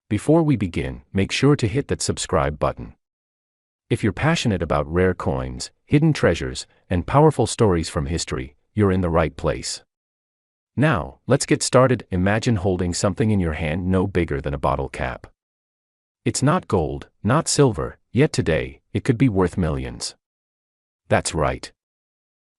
Before we begin, make sure to hit that subscribe button. If you're passionate about rare coins, hidden treasures, and powerful stories from history, you're in the right place. Now, let's get started. Imagine holding something in your hand no bigger than a bottle cap. It's not gold, not silver, yet today, it could be worth millions. That's right.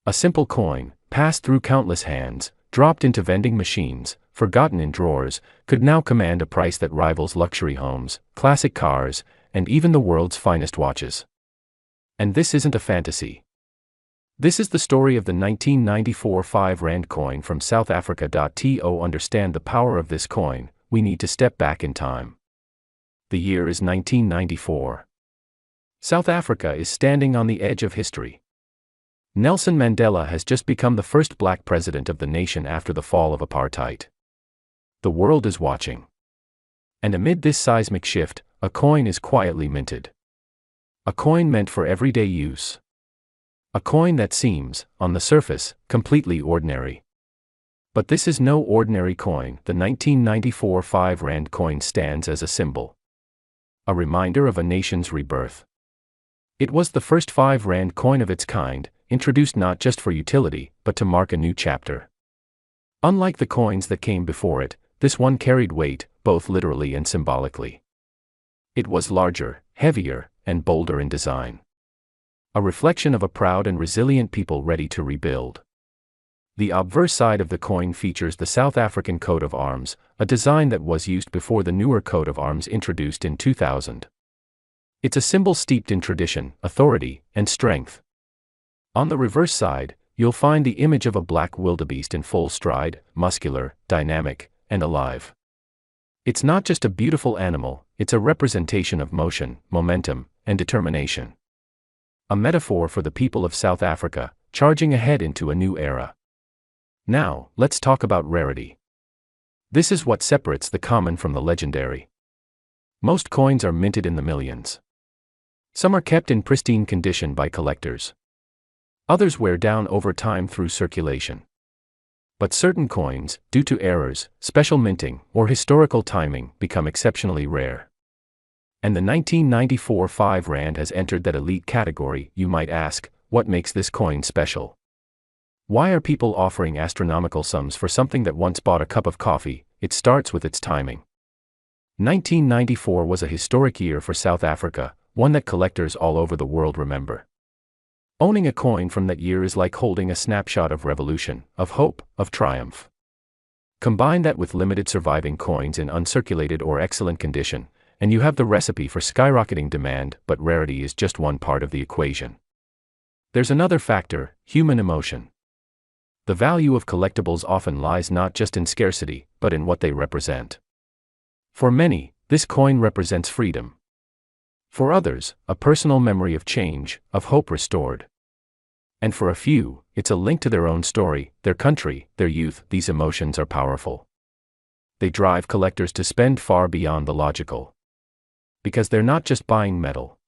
A simple coin, passed through countless hands, dropped into vending machines, forgotten in drawers, could now command a price that rivals luxury homes, classic cars, and even the world's finest watches. And this isn't a fantasy. This is the story of the 1994 5 Rand coin from South Africa. To understand the power of this coin, we need to step back in time. The year is 1994. South Africa is standing on the edge of history. Nelson Mandela has just become the first black president of the nation after the fall of apartheid. The world is watching. And amid this seismic shift, a coin is quietly minted. A coin meant for everyday use. A coin that seems, on the surface, completely ordinary. But this is no ordinary coin. The 1994 5 Rand coin stands as a symbol. A reminder of a nation's rebirth. It was the first 5 Rand coin of its kind, introduced not just for utility, but to mark a new chapter. Unlike the coins that came before it, this one carried weight, both literally and symbolically. It was larger, heavier, and bolder in design. A reflection of a proud and resilient people ready to rebuild. The obverse side of the coin features the South African coat of arms, a design that was used before the newer coat of arms introduced in 2000. It's a symbol steeped in tradition, authority, and strength. On the reverse side, you'll find the image of a black wildebeest in full stride, muscular, dynamic, and alive. It's not just a beautiful animal, it's a representation of motion, momentum, and determination. A metaphor for the people of South Africa, charging ahead into a new era. Now, let's talk about rarity. This is what separates the common from the legendary. Most coins are minted in the millions. Some are kept in pristine condition by collectors. Others wear down over time through circulation. But certain coins, due to errors, special minting, or historical timing, become exceptionally rare. And the 1994 5 Rand has entered that elite category. You might ask, what makes this coin special? Why are people offering astronomical sums for something that once bought a cup of coffee? It starts with its timing. 1994 was a historic year for South Africa, one that collectors all over the world remember. Owning a coin from that year is like holding a snapshot of revolution, of hope, of triumph. Combine that with limited surviving coins in uncirculated or excellent condition, and you have the recipe for skyrocketing demand. But rarity is just one part of the equation. There's another factor: human emotion. The value of collectibles often lies not just in scarcity, but in what they represent. For many, this coin represents freedom. For others, a personal memory of change, of hope restored. And for a few, it's a link to their own story, their country, their youth. These emotions are powerful. They drive collectors to spend far beyond the logical. Because they're not just buying metal.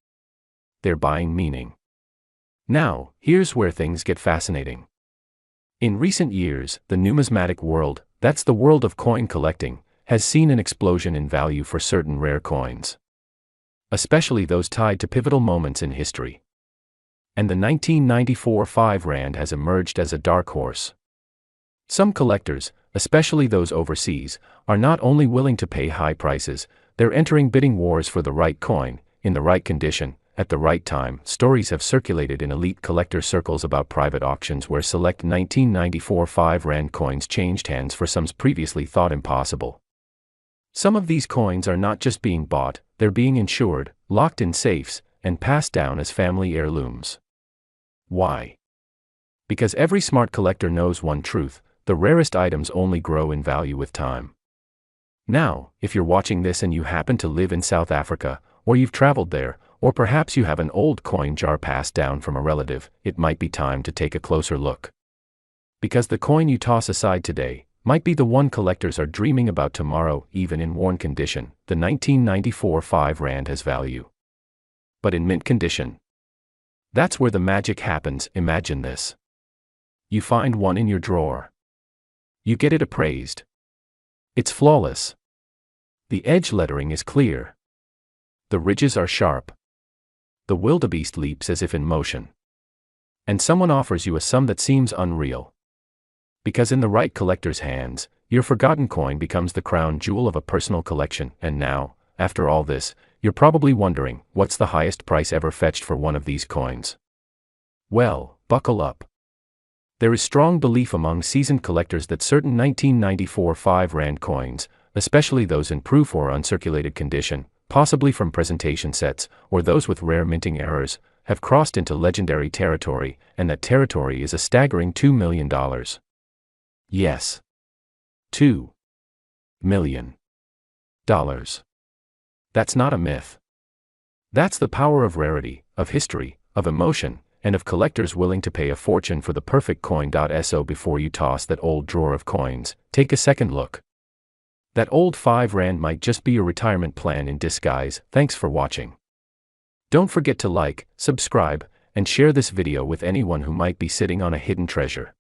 They're buying meaning. Now, here's where things get fascinating. In recent years, the numismatic world, that's the world of coin collecting, has seen an explosion in value for certain rare coins. Especially those tied to pivotal moments in history. And the 1994 5 Rand has emerged as a dark horse. Some collectors, especially those overseas, are not only willing to pay high prices, they're entering bidding wars for the right coin, in the right condition, at the right time. Stories have circulated in elite collector circles about private auctions where select 1994 5 Rand coins changed hands for sums previously thought impossible. Some of these coins are not just being bought, they're being insured, locked in safes, and passed down as family heirlooms. Why? Because every smart collector knows one truth: the rarest items only grow in value with time. Now, if you're watching this and you happen to live in South Africa, or you've traveled there, or perhaps you have an old coin jar passed down from a relative, it might be time to take a closer look. Because the coin you toss aside today might be the one collectors are dreaming about tomorrow. Even in worn condition, the 1994 5 Rand has value. But in mint condition, that's where the magic happens. Imagine this. You find one in your drawer. You get it appraised. It's flawless. The edge lettering is clear. The ridges are sharp. The wildebeest leaps as if in motion. And someone offers you a sum that seems unreal. Because in the right collector's hands, your forgotten coin becomes the crown jewel of a personal collection. And now, after all this, you're probably wondering, what's the highest price ever fetched for one of these coins? Well, buckle up. There is strong belief among seasoned collectors that certain 1994 5 Rand coins, especially those in proof or uncirculated condition, possibly from presentation sets, or those with rare minting errors, have crossed into legendary territory, and that territory is a staggering $2 million. Yes. $2 million. That's not a myth. That's the power of rarity, of history, of emotion, and of collectors willing to pay a fortune for the perfect coin. So before you toss that old drawer of coins, take a second look. That old 5 Rand might just be your retirement plan in disguise. Thanks for watching. Don't forget to like, subscribe, and share this video with anyone who might be sitting on a hidden treasure.